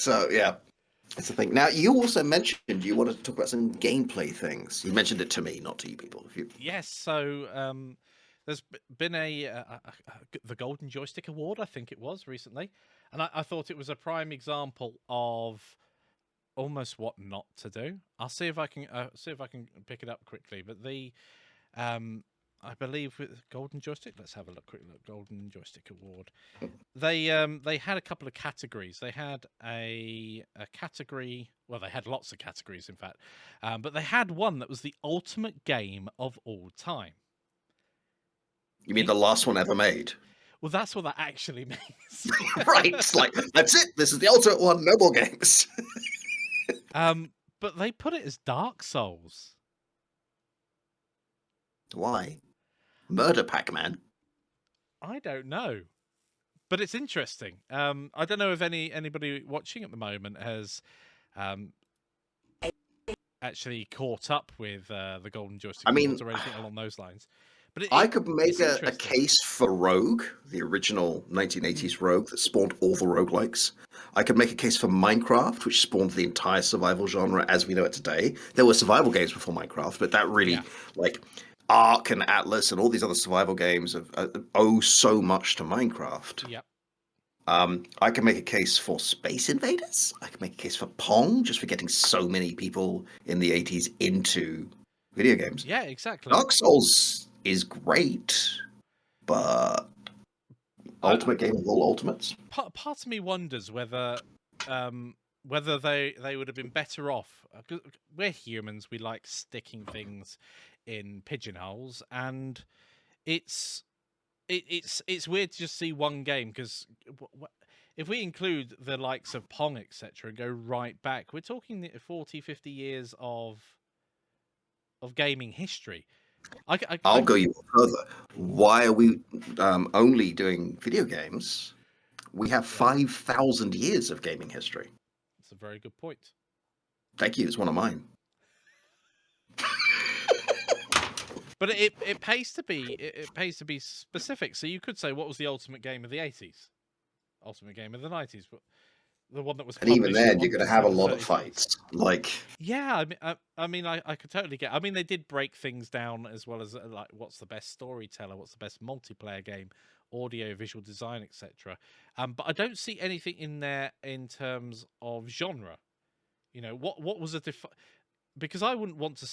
So yeah, that's the thing. Now you also mentioned you wanted to talk about some gameplay things. You mentioned it to me, not to you people. If you... Yes, so there's been the Golden Joystick Award, I think it was recently, and I thought it was a prime example of almost what not to do. I'll see if I can pick it up quickly. But I believe with Golden Joystick, let's have a look. Quick look. Golden Joystick Award. They had a couple of categories. They had a category. Well, they had lots of categories, in fact, but they had one that was the ultimate game of all time. You mean the last one ever made? Well, that's what that actually means. Right. It's like, that's it. This is the ultimate one. No more games. But they put it as Dark Souls. Why? Murder Pac-Man. I don't know, but it's interesting. I don't know if anybody watching at the moment has actually caught up with the Golden Joystick Awards or anything along those lines. But I could make a case for Rogue, the original 1980s Rogue that spawned all the roguelikes. I could make a case for Minecraft, which spawned the entire survival genre as we know it today. There were survival games before Minecraft, but that really, like, Ark and Atlas and all these other survival games owe so much to Minecraft. Yep. I can make a case for Space Invaders. I can make a case for Pong, just for getting so many people in the 80s into video games. Yeah, exactly. Dark Souls is great, but ultimate game of all ultimates. Part of me wonders whether they would have been better off. We're humans; we like sticking things in pigeonholes, and it's weird to just see one game, because if we include the likes of Pong, etc., and go right back, we're talking 40, 50 years of gaming history. I'll go even further. Why are we only doing video games? We have 5,000 years of gaming history. That's a very good point. Thank you. It's one of mine. But it pays to be specific. So you could say, what was the ultimate game of the 80s? Ultimate game of the 90s? The one that was. And even then, you're going to have a lot of fights. Like, yeah, I mean, I could totally get. I mean, they did break things down as well as like, what's the best storyteller, what's the best multiplayer game, audio, visual design, etc. But I don't see anything in there in terms of genre. You know, what was because I wouldn't want to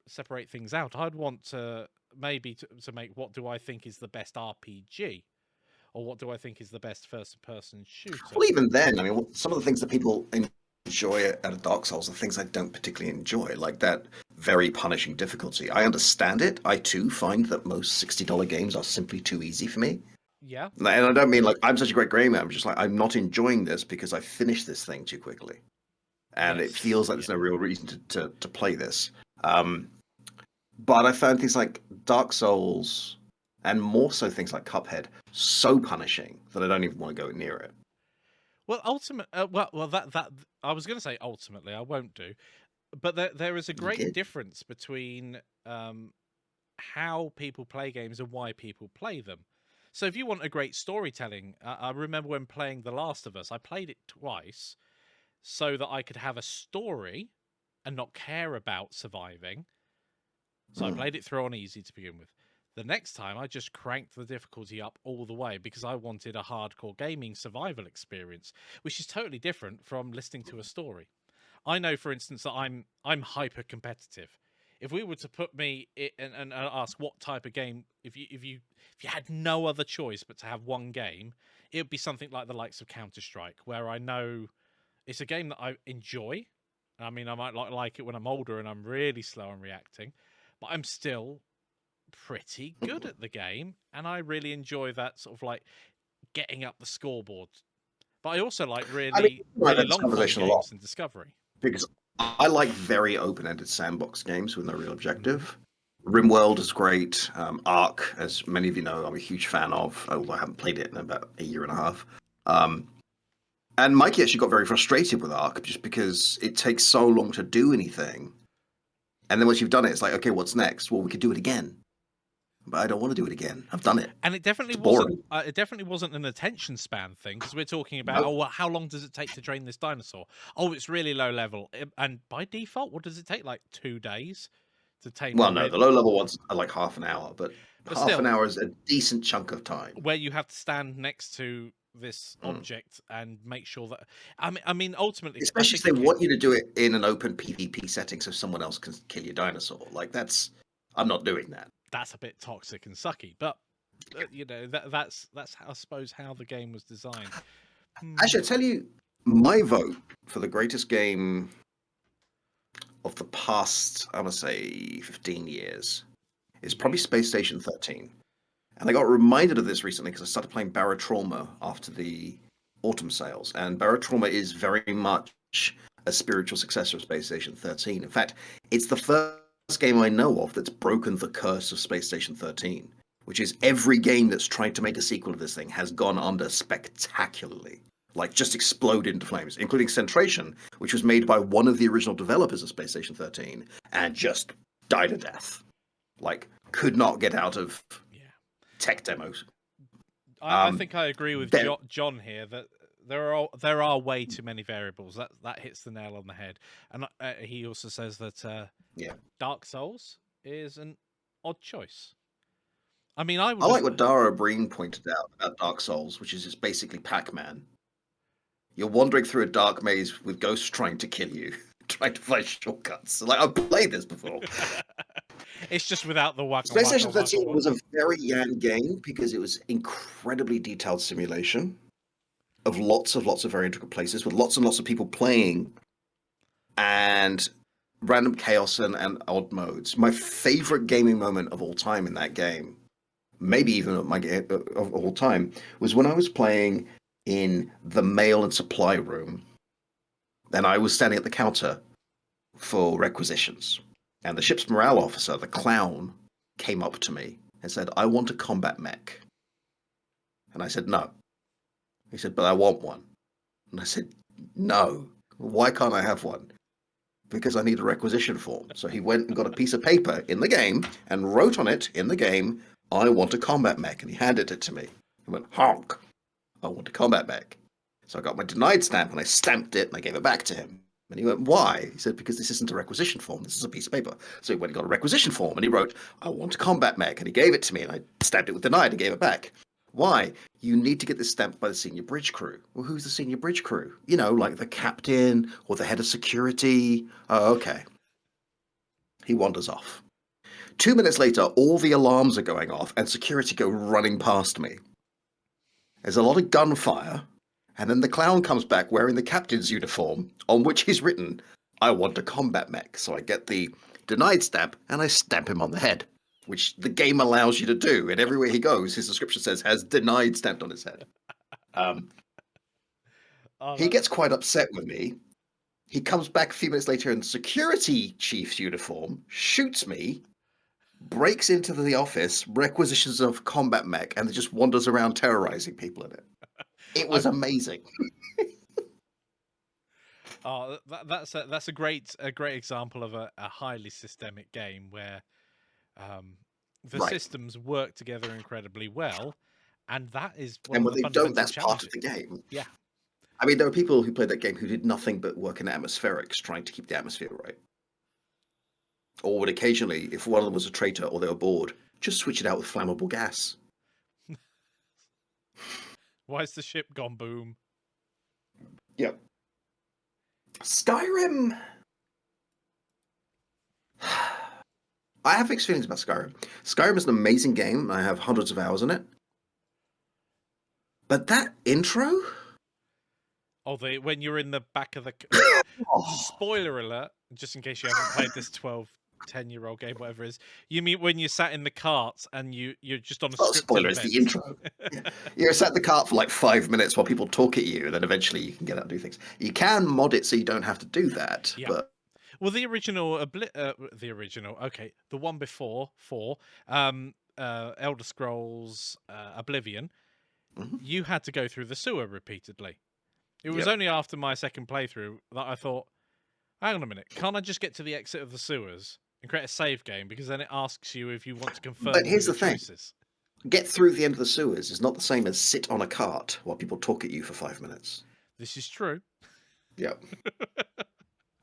separate things out. I'd want to maybe to make, what do I think is the best RPG, or what do I think is the best first-person shooter. Well, even then, I mean, some of the things that people enjoy out of Dark Souls are things I don't particularly enjoy, like that very punishing difficulty. I understand it. I too find that most $60 games are simply too easy for me. Yeah. And I don't mean like I'm such a great gamer. I'm just like, I'm not enjoying this because I finished this thing too quickly. And it feels like there's no real reason to play this. But I found things like Dark Souls, and more so things like Cuphead, so punishing that I don't even want to go near it. Well, that I was going to say ultimately, I won't do, but there is a great difference between how people play games and why people play them. So if you want a great storytelling, I remember when playing The Last of Us, I played it twice so that I could have a story and not care about surviving. So I played it through on easy to begin with. The next time, I just cranked the difficulty up all the way because I wanted a hardcore gaming survival experience, which is totally different from listening to a story. I know, for instance, that I'm hyper competitive. If we were to put me and ask what type of game, if you had no other choice but to have one game, it would be something like the likes of Counter-Strike, where I know it's a game that I enjoy. I mean, I might like it when I'm older and I'm really slow on reacting, but I'm still pretty good at the game, and I really enjoy that sort of like getting up the scoreboard. But I also like really long games and discovery. Because I like very open-ended sandbox games with no real objective. RimWorld is great. Ark, as many of you know, I'm a huge fan of, although I haven't played it in about a year and a half. And Mikey actually got very frustrated with Ark just because it takes so long to do anything. And then once you've done it, it's like, okay, what's next? Well, we could do it again. but I don't want to do it again. I've done it. And it definitely It's wasn't. boring. It definitely wasn't an attention span thing, because we're talking about, No. oh, well, how long does it take to train this dinosaur? Oh, it's really low level, and by default, what does it take? Like 2 days to tame a Well, no, really. the low level ones are like half an hour, but But half an still, hour is a decent chunk of time. where you have to stand next to this object and make sure that. I mean, ultimately, I Especially if think they it came. want you to do it in an open PvP setting so someone else can kill your dinosaur. Like, I'm not doing that. That's a bit toxic and sucky, but that's I suppose how the game was designed. Actually, I tell you, my vote for the greatest game of the past, I'm going to say 15 years, is probably Space Station 13. And I got reminded of this recently because I started playing Barotrauma after the autumn sales. And Barotrauma is very much a spiritual successor of Space Station 13. In fact, it's the first game I know of that's broken the curse of Space Station 13, which is every game that's tried to make a sequel to this thing has gone under spectacularly. Like, just exploded into flames, including Centration, which was made by one of the original developers of Space Station 13, and just died a death. Like, could not get out of tech demos. I think I agree with then- John here that there are way too many variables. That hits the nail on the head. And he also says that Dark Souls is an odd choice. I mean, I like what Dara Breen pointed out about Dark Souls, which is it's basically Pac-Man. You're wandering through a dark maze with ghosts trying to kill you, trying to find shortcuts. Like, I've played this before. It's just without the waka. Space Station 13 was a very young game because it was incredibly detailed simulation of lots of very intricate places with lots and lots of people playing and random chaos and odd modes. My favorite gaming moment of all time in that game, maybe even my game of all time, was when I was playing in the mail and supply room, and I was standing at the counter for requisitions. And the ship's morale officer, the clown, came up to me and said, "I want a combat mech." And I said, "No." He said, "But I want one." And I said, "No. Why can't I have one?" "Because I need a requisition form." So he went and got a piece of paper in the game and wrote on it in the game, "I want a combat mech." And he handed it to me. He went, "Honk. I want a combat mech." So I got my denied stamp and I stamped it and I gave it back to him. And he went, "Why?" He said, "Because this isn't a requisition form. This is a piece of paper." So he went and got a requisition form and he wrote, "I want a combat mech." And he gave it to me and I stamped it with denied and gave it back. "Why?" "You need to get this stamped by the senior bridge crew." "Well, who's the senior bridge crew?" "You know, like the captain or the head of security." "Oh, okay." He wanders off. 2 minutes later, all the alarms are going off and security go running past me. There's a lot of gunfire, and then the clown comes back wearing the captain's uniform, on which he's written, "I want a combat mech." So I get the denied stamp, and I stamp him on the head, which the game allows you to do. And everywhere he goes, his description says, "has denied" stamped on his head. He gets quite upset with me. He comes back a few minutes later in the security chief's uniform, shoots me, breaks into the office, requisitions of combat mech, and just wanders around terrorizing people in it. It was amazing. Oh, that's a great example of a highly systemic game where the systems work together incredibly well, and that is one and of when the they don't, fundamental that's challenges. part of the game. Yeah. I mean, there were people who played that game who did nothing but work in atmospherics, trying to keep the atmosphere right. Or would occasionally, if one of them was a traitor or they were bored, just switch it out with flammable gas. Why's the ship gone boom? Yep. Skyrim. I have mixed feelings about Skyrim. Skyrim is an amazing game. I have hundreds of hours in it. But that intro? Oh, when you're in the back of the... Spoiler alert, just in case you haven't played this 10-year-old game, whatever it is. You mean when you sat in the cart and you're just on a scripted spoiler, event. it's the intro. You're sat in the cart for like 5 minutes while people talk at you, and then eventually you can get out and do things. You can mod it so you don't have to do that. Yeah. But... Well, the original, okay, the one before, Elder Scrolls Oblivion, you had to go through the sewer repeatedly. It was only after my second playthrough that I thought, hang on a minute, can't I just get to the exit of the sewers and create a save game, because then it asks you if you want to confirm But all here's your the thing. choices. Get through the end of the sewers is not the same as sit on a cart while people talk at you for 5 minutes. This is true. Yep.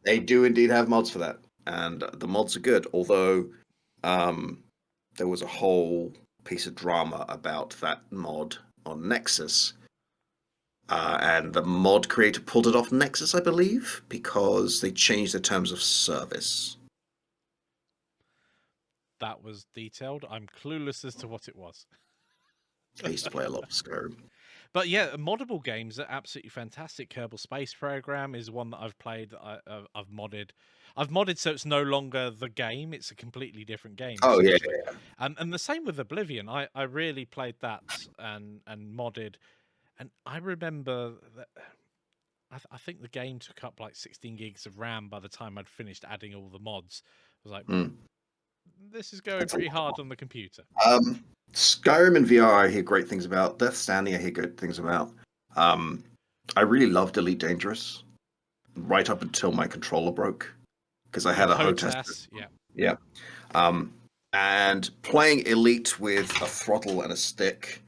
They do indeed have mods for that, and the mods are good. Although there was a whole piece of drama about that mod on Nexus, and the mod creator pulled it off Nexus, I believe, because they changed the terms of service. That was detailed. I'm clueless as to what it was. I used to play a lot of Skyrim. But yeah, moddable games are absolutely fantastic. Kerbal Space Program is one that I've played. I've modded. I've modded so it's no longer the game; it's a completely different game. Oh yeah, And the same with Oblivion. I really played that and modded, and I remember that. I think the game took up like 16 gigs of RAM by the time I'd finished adding all the mods. I was like, this is going pretty hard on the computer. Skyrim in VR, I hear great things about. Death Stranding, I hear good things about. I really loved Elite Dangerous, right up until my controller broke, because I had a HOTAS. Yeah. And playing Elite with a throttle and a stick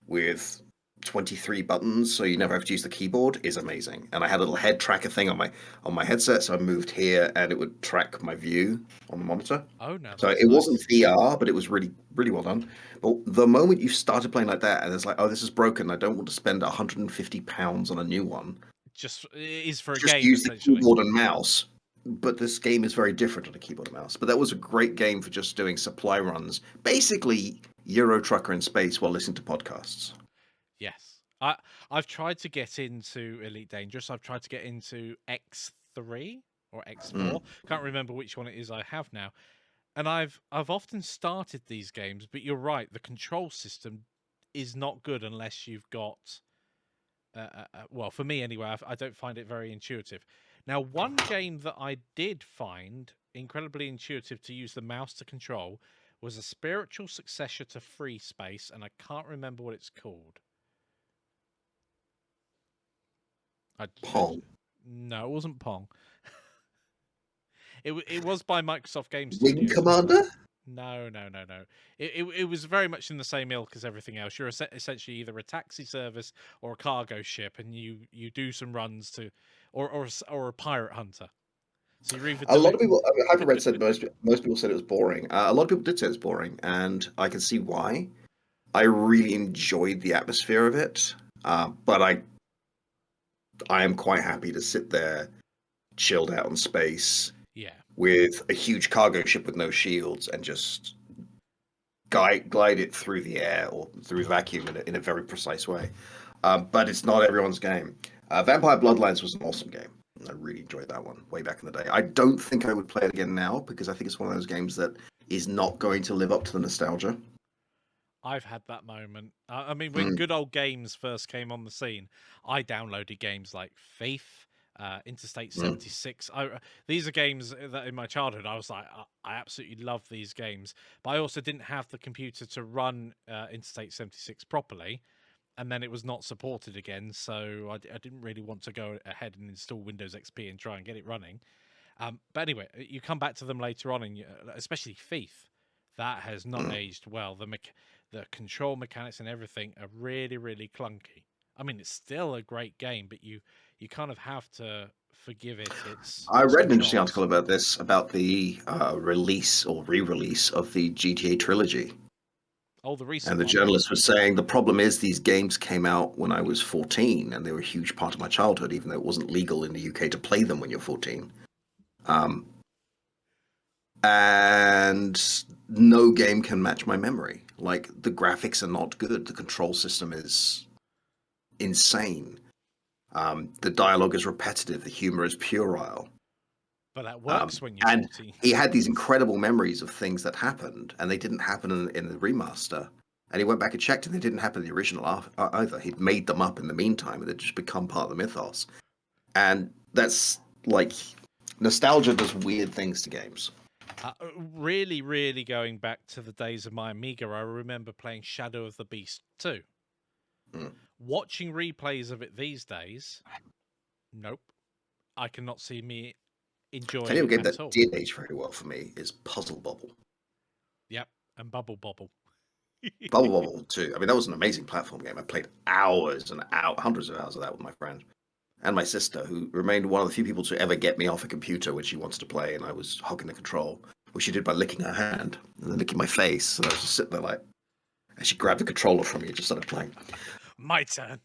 with 23 buttons, so you never have to use the keyboard, is amazing. And I had a little head tracker thing on my headset, so I moved here and it would track my view on the monitor. Oh no! So it wasn't VR, but it was really, really well done. But the moment you started playing like that, and it's like, oh, this is broken. I don't want to spend £150 on a new one. It is for a just game. Use the keyboard and mouse. But this game is very different on a keyboard and mouse. But that was a great game for just doing supply runs, basically Euro Trucker in space while listening to podcasts. Yes, I've tried to get into Elite Dangerous. I've tried to get into X3 or X4. Can't remember which one it is I have now. And I've often started these games, but you're right. The control system is not good unless you've got. Well, for me anyway, I don't find it very intuitive. Now, one game that I did find incredibly intuitive to use the mouse to control was a spiritual successor to Free Space, and I can't remember what it's called. Pong? No, it wasn't Pong. It was by Microsoft Game Wing Studios. Commander? No. It was very much in the same ilk as everything else. You're essentially either a taxi service or a cargo ship, and you do some runs to, or a pirate hunter. So you're either a lot of people. Hyperred said most people said it was boring. A lot of people did say it's boring, and I can see why. I really enjoyed the atmosphere of it, but I am quite happy to sit there, chilled out in space. Yeah. With a huge cargo ship with no shields and just glide it through the air or through vacuum in a very precise way. But it's not everyone's game. Vampire Bloodlines was an awesome game. I really enjoyed that one way back in the day. I don't think I would play it again now because I think it's one of those games that is not going to live up to the nostalgia. I've had that moment. I mean, when good old games first came on the scene, I downloaded games like Thief, Interstate 76. These are games that in my childhood I was like, I absolutely love these games, but I also didn't have the computer to run Interstate 76 properly, and then it was not supported again, so I didn't really want to go ahead and install Windows XP and try and get it running. But anyway, you come back to them later on, and especially Thief, that has not aged well. The control mechanics and everything are really, really clunky. I mean, it's still a great game, but you kind of have to forgive it. I read an interesting article about this, about the release or re-release of the Gta Trilogy. Oh, the recent And the journalist was saying the problem is these games came out when I was 14, and they were a huge part of my childhood, even though it wasn't legal in the UK to play them when you're 14. And no game can match my memory. Like, the graphics are not good. The control system is insane. The dialogue is repetitive. The humor is puerile. But that works when you're 14. He had these incredible memories of things that happened, and they didn't happen in the remaster. And he went back and checked, and they didn't happen in the original either. He'd made them up in the meantime, and they'd just become part of the mythos. And that's like, nostalgia does weird things to games. Really, really going back to the days of my Amiga, I remember playing Shadow of the Beast 2. Watching replays of it these days, nope. I cannot see me Tell you a enjoying game at that all. did age very well for me is Puzzle Bobble. Yep, and Bubble Bobble. Bubble Bobble too. I mean, that was an amazing platform game. I played hours and hundreds of hours of that with my friend and my sister, who remained one of the few people to ever get me off a computer when she wanted to play, and I was hogging the control, which she did by licking her hand and then licking my face. And I was just sitting there like, and she grabbed the controller from me and just started playing. My turn.